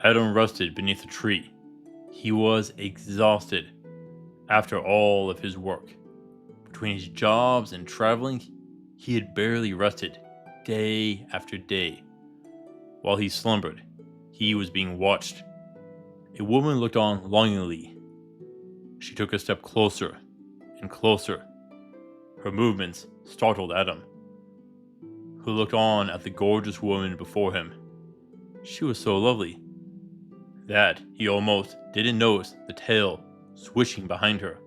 Adam rested beneath a tree. He was exhausted after all of his work. Between his jobs and traveling, he had barely rested day after day. While he slumbered, he was being watched. A woman looked on longingly. She took a step closer and closer. Her movements startled Adam, who looked on at the gorgeous woman before him. She was so lovely that he almost didn't notice the tail swishing behind her.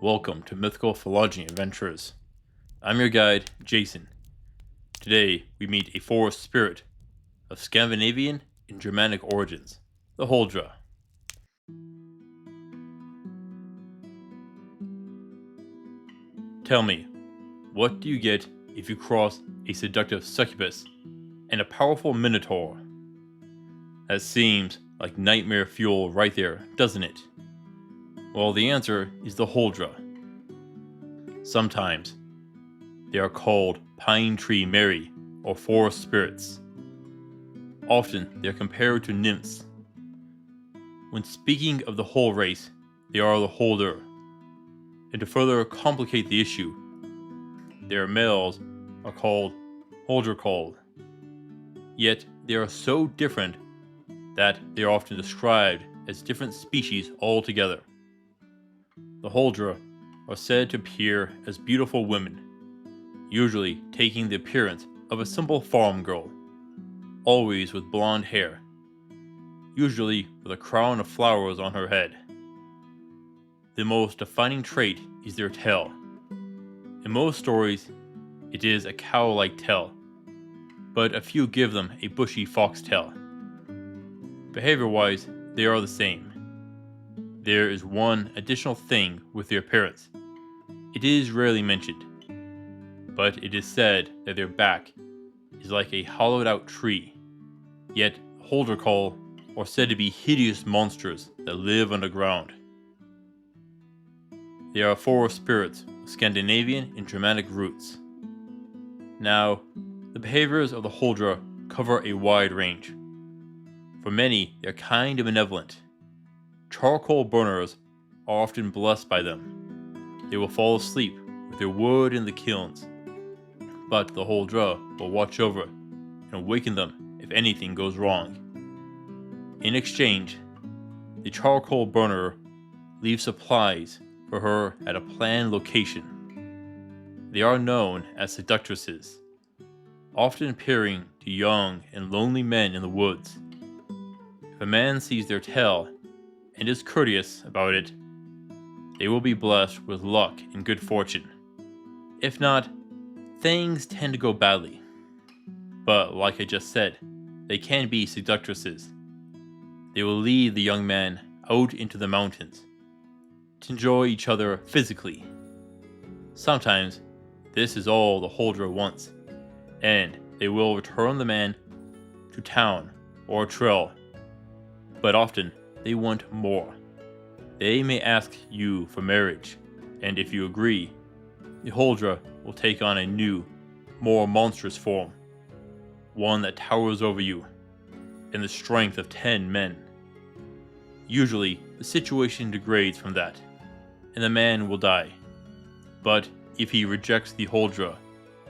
Welcome to Mythical Phylogeny Adventures. I'm your guide, Jason. Today, we meet a forest spirit of Scandinavian and Germanic origins, the Huldra. Tell me, what do you get if you cross a seductive succubus and a powerful Minotaur? That seems like nightmare fuel right there, doesn't it? Well, the answer is the Huldra. Sometimes they are called Pine Tree Mary or forest spirits. Often they are compared to nymphs. When speaking of the whole race, they are the Huldra. And to further complicate the issue, their males are called Huldra. Yet they are so different that they are often described as different species altogether. The Huldra are said to appear as beautiful women, usually taking the appearance of a simple farm girl, always with blonde hair, usually with a crown of flowers on her head. The most defining trait is their tail. In most stories, it is a cow-like tail, but a few give them a bushy foxtail. Behavior-wise, they are the same. There is one additional thing with their appearance. It is rarely mentioned, but it is said that their back is like a hollowed-out tree. Yet, Huldra are said to be hideous monsters that live underground. They are forest spirits with Scandinavian and Germanic roots. Now, the behaviors of the Huldra cover a wide range. For many, they are kind and benevolent. Charcoal burners are often blessed by them. They will fall asleep with their wood in the kilns, but the Huldra will watch over and awaken them if anything goes wrong. In exchange, the charcoal burner leaves supplies for her at a planned location. They are known as seductresses, often appearing to young and lonely men in the woods. If a man sees their tail and is courteous about it, they will be blessed with luck and good fortune. If not, things tend to go badly. But like I just said, they can be seductresses. They will lead the young man out into the mountains to enjoy each other physically. Sometimes this is all the Huldra wants, and they will return the man to town or a trail. But often they want more. They may ask you for marriage, and if you agree, the Huldra will take on a new, more monstrous form, one that towers over you in the strength of 10 men. Usually, the situation degrades from that, and the man will die. But if he rejects the Huldra,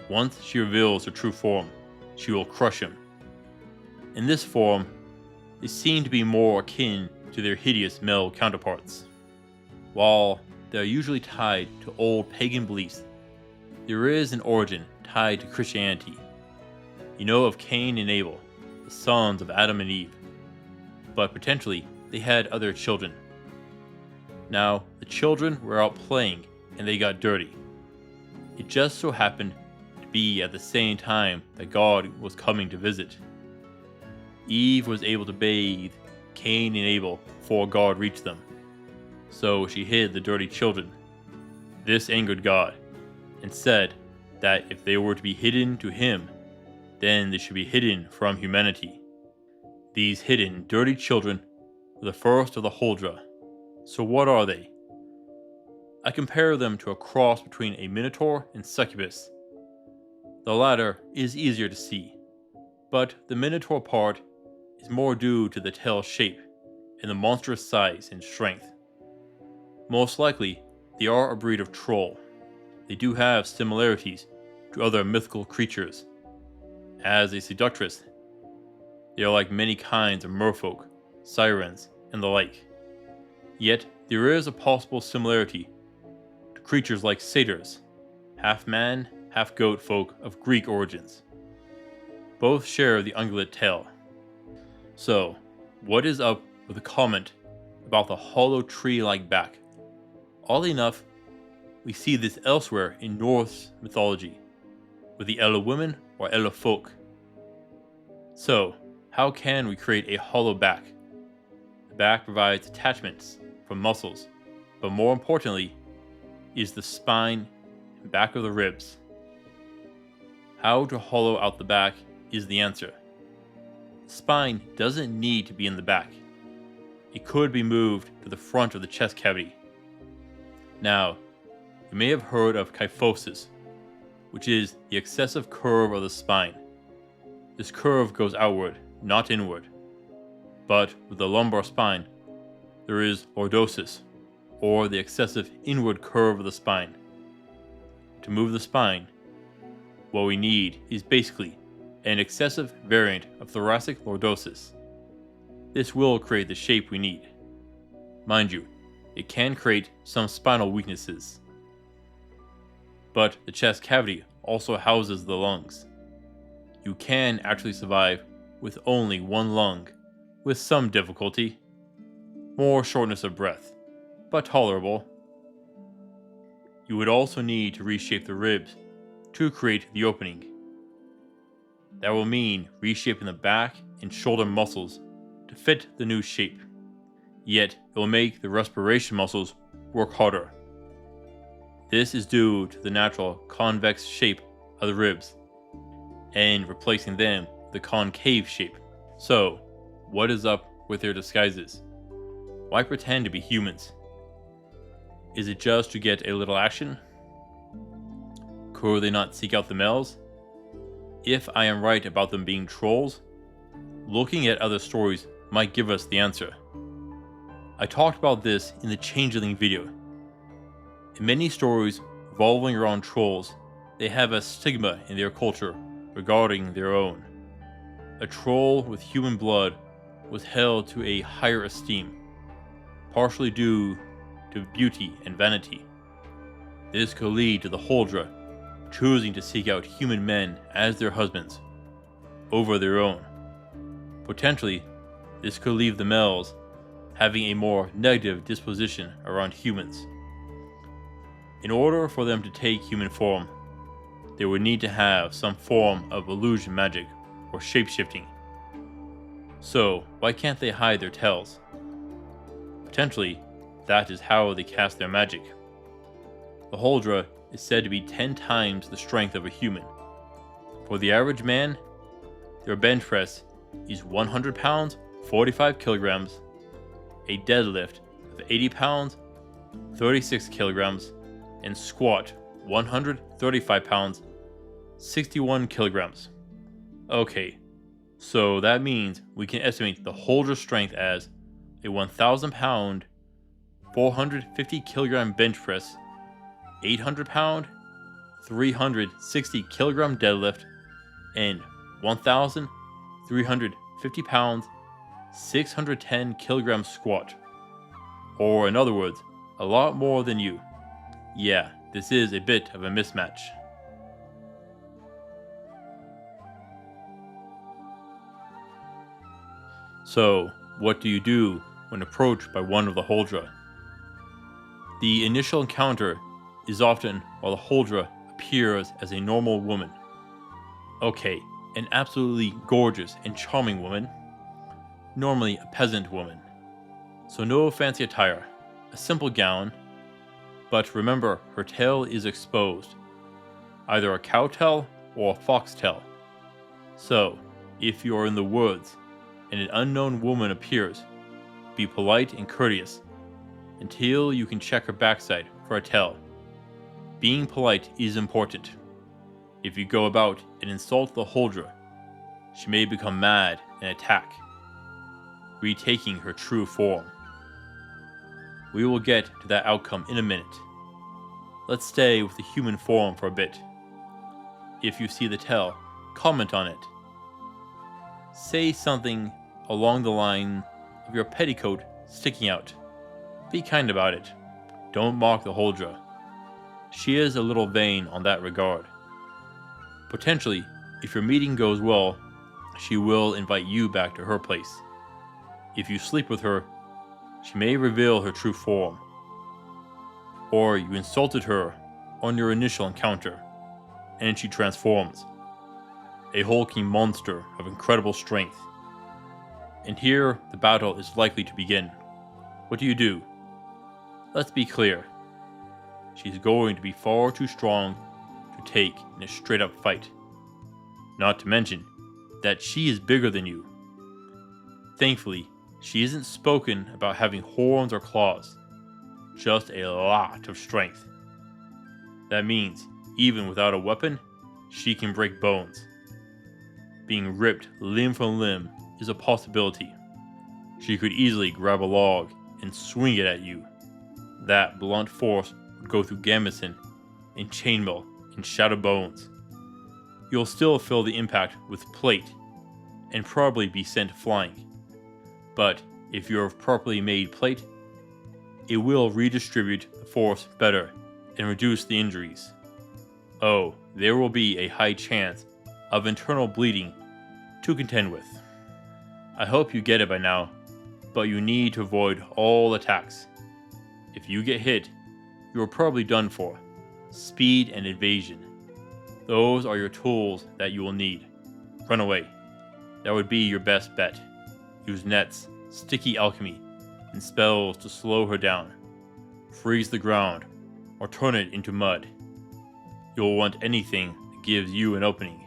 once she reveals her true form, she will crush him. In this form, they seem to be more akin to their hideous male counterparts. While they are usually tied to old pagan beliefs, there is an origin tied to Christianity. You know of Cain and Abel, the sons of Adam and Eve, but potentially they had other children. Now, the children were out playing and they got dirty. It just so happened to be at the same time that God was coming to visit. Eve was able to bathe Cain and Abel before God reached them, so she hid the dirty children. This angered God, and said that if they were to be hidden to him, then they should be hidden from humanity. These hidden, dirty children were the first of the Huldra. So what are they? I compare them to a cross between a Minotaur and Succubus. The latter is easier to see, but the Minotaur part is more due to the tail's shape and the monstrous size and strength. Most likely, they are a breed of troll. They do have similarities to other mythical creatures. As a seductress, they are like many kinds of merfolk, sirens, and the like. Yet, there is a possible similarity to creatures like satyrs, half man, half goat folk of Greek origins. Both share the ungulate tail. So, what is up with the comment about the hollow tree-like back? Oddly enough, we see this elsewhere in Norse mythology, with the Ella women or Ella folk. So, how can we create a hollow back? The back provides attachments from muscles, but more importantly, is the spine and back of the ribs. How to hollow out the back is the answer. The spine doesn't need to be in the back. It could be moved to the front of the chest cavity. Now, you may have heard of kyphosis, which is the excessive curve of the spine. This curve goes outward, not inward. But with the lumbar spine, there is lordosis, or the excessive inward curve of the spine. To move the spine, what we need is basically an excessive variant of thoracic lordosis. This will create the shape we need. Mind you, it can create some spinal weaknesses. But the chest cavity also houses the lungs. You can actually survive with only one lung, with some difficulty. More shortness of breath, but tolerable. You would also need to reshape the ribs to create the opening. That will mean reshaping the back and shoulder muscles to fit the new shape. Yet it will make the respiration muscles work harder. This is due to the natural convex shape of the ribs and replacing them with the concave shape. So, what is up with their disguises? Why pretend to be humans? Is it just to get a little action? Could they not seek out the males? If I am right about them being trolls, looking at other stories might give us the answer. I talked about this in the Changeling video. In many stories revolving around trolls, they have a stigma in their culture regarding their own. A troll with human blood was held to a higher esteem, partially due to beauty and vanity. This could lead to the Huldra choosing to seek out human men as their husbands over their own. Potentially, this could leave the males having a more negative disposition around humans. In order for them to take human form, they would need to have some form of illusion magic or shapeshifting. So, why can't they hide their tails? Potentially, that is how they cast their magic. The Huldra is said to be 10 times the strength of a human. For the average man, their bench press is 100 pounds, 45 kilograms, a deadlift of 80 pounds, 36 kilograms, and squat 135 pounds, 61 kilograms. Okay, so that means we can estimate the Huldra strength as a 1,000 pound, 450 kilogram bench press, 800 pound, 360 kilogram deadlift, and 1,350 pounds, 610 kilogram squat. Or in other words, a lot more than you. Yeah, this is a bit of a mismatch. So, what do you do when approached by one of the Huldra? The initial encounter is often while the Huldra appears as a normal woman. Okay, an absolutely gorgeous and charming woman. Normally a peasant woman. So no fancy attire, a simple gown. But remember, her tail is exposed. Either a cow tail or a fox tail. So, if you are in the woods and an unknown woman appears, be polite and courteous until you can check her backside for a tail. Being polite is important. If you go about and insult the Huldra, she may become mad and attack. retaking her true form. We will get to that outcome in a minute. Let's stay with the human form for a bit. If you see the tell, comment on it. Say something along the line of your petticoat sticking out. Be kind about it. Don't mock the Huldra. She is a little vain on that regard. Potentially, if your meeting goes well, she will invite you back to her place. If you sleep with her, she may reveal her true form. Or you insulted her on your initial encounter, and she transforms. A hulking monster of incredible strength. And here the battle is likely to begin. What do you do? Let's be clear. She's going to be far too strong to take in a straight up fight. Not to mention that she is bigger than you. Thankfully, she isn't spoken about having horns or claws. Just a lot of strength. That means, even without a weapon, she can break bones. Being ripped limb from limb is a possibility. She could easily grab a log and swing it at you. That blunt force would go through gambeson and chainmail and shatter bones. You'll still feel the impact with plate and probably be sent flying. But if you're of properly made plate, it will redistribute the force better and reduce the injuries. Oh, there will be a high chance of internal bleeding to contend with. I hope you get it by now, but you need to avoid all attacks. If you get hit, you are probably done for. Speed and evasion. Those are your tools that you will need. Run away. That would be your best bet. Use nets, sticky alchemy, and spells to slow her down. Freeze the ground, or turn it into mud. You'll want anything that gives you an opening.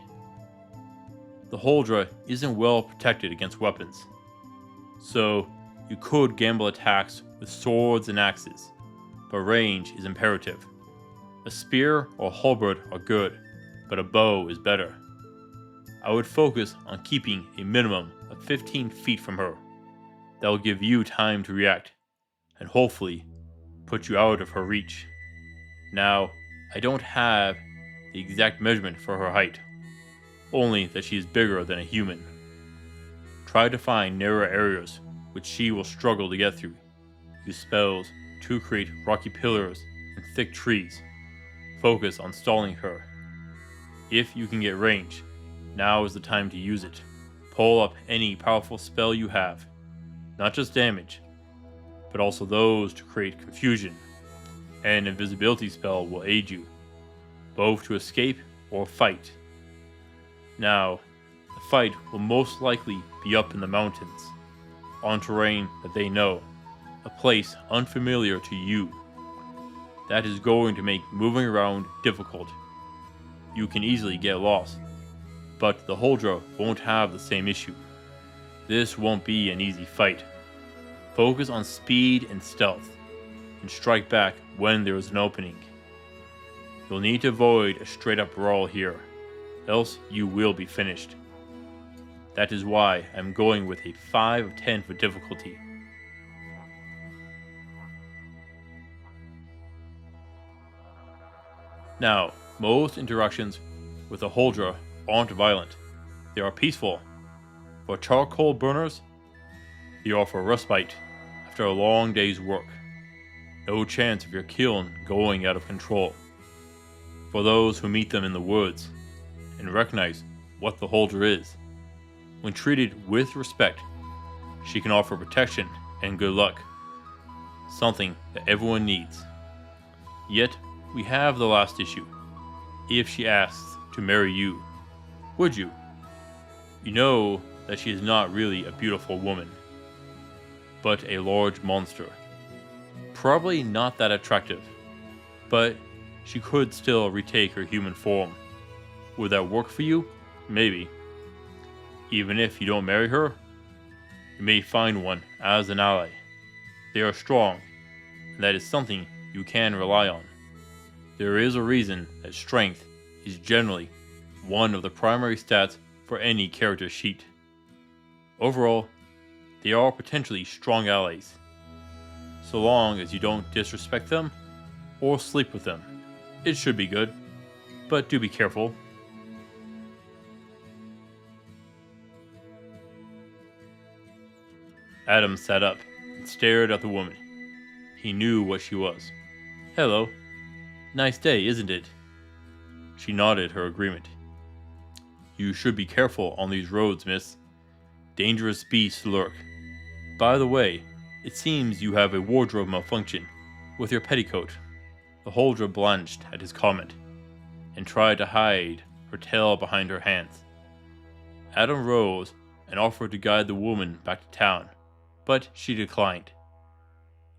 The Huldra isn't well protected against weapons, so you could gamble attacks with swords and axes, but range is imperative. A spear or halberd are good, but a bow is better. I would focus on keeping a minimum of 15 feet from her. That will give you time to react, and hopefully put you out of her reach. Now, I don't have the exact measurement for her height, only that she is bigger than a human. Try to find narrow areas which she will struggle to get through. Use spells to create rocky pillars and thick trees. Focus on stalling her. If you can get range, now is the time to use it. Pull up any powerful spell you have. Not just damage, but also those to create confusion. An invisibility spell will aid you, both to escape or fight. Now, the fight will most likely be up in the mountains, on terrain that they know, a place unfamiliar to you. That is going to make moving around difficult. You can easily get lost, but the Huldra won't have the same issue. This won't be an easy fight. Focus on speed and stealth, and strike back when there is an opening. You'll need to avoid a straight up brawl here, else you will be finished. That is why I'm going with a 5 of 10 for difficulty. Now, most interactions with the Huldra aren't violent. They are peaceful. For charcoal burners, they offer respite after a long day's work. No chance of your kiln going out of control. For those who meet them in the woods and recognize what the Huldra is, when treated with respect, she can offer protection and good luck. Something that everyone needs. Yet, we have the last issue. If she asks to marry you, would you? You know that she is not really a beautiful woman, but a large monster. Probably not that attractive, but she could still retake her human form. Would that work for you? Maybe. Even if you don't marry her, you may find one as an ally. They are strong, and that is something you can rely on. There is a reason that strength is generally one of the primary stats for any character sheet. Overall, they are potentially strong allies, so long as you don't disrespect them or sleep with them. It should be good, but do be careful. Adam sat up and stared at the woman. He knew what she was. Hello. Nice day, isn't it? She nodded her agreement. You should be careful on these roads, miss. Dangerous beasts lurk. By the way, it seems you have a wardrobe malfunction with your petticoat. The Huldra blanched at his comment and tried to hide her tail behind her hands. Adam rose and offered to guide the woman back to town, but she declined.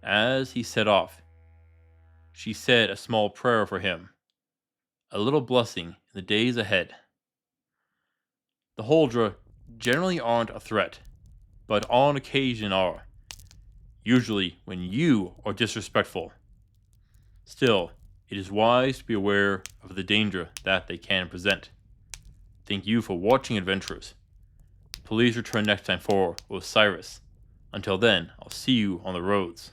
As he set off, she said a small prayer for him, a little blessing in the days ahead. The Huldra generally aren't a threat, but on occasion are, usually when you are disrespectful. Still, it is wise to be aware of the danger that they can present. Thank you for watching, adventurers. Please return next time for Osiris. Until then, I'll see you on the roads.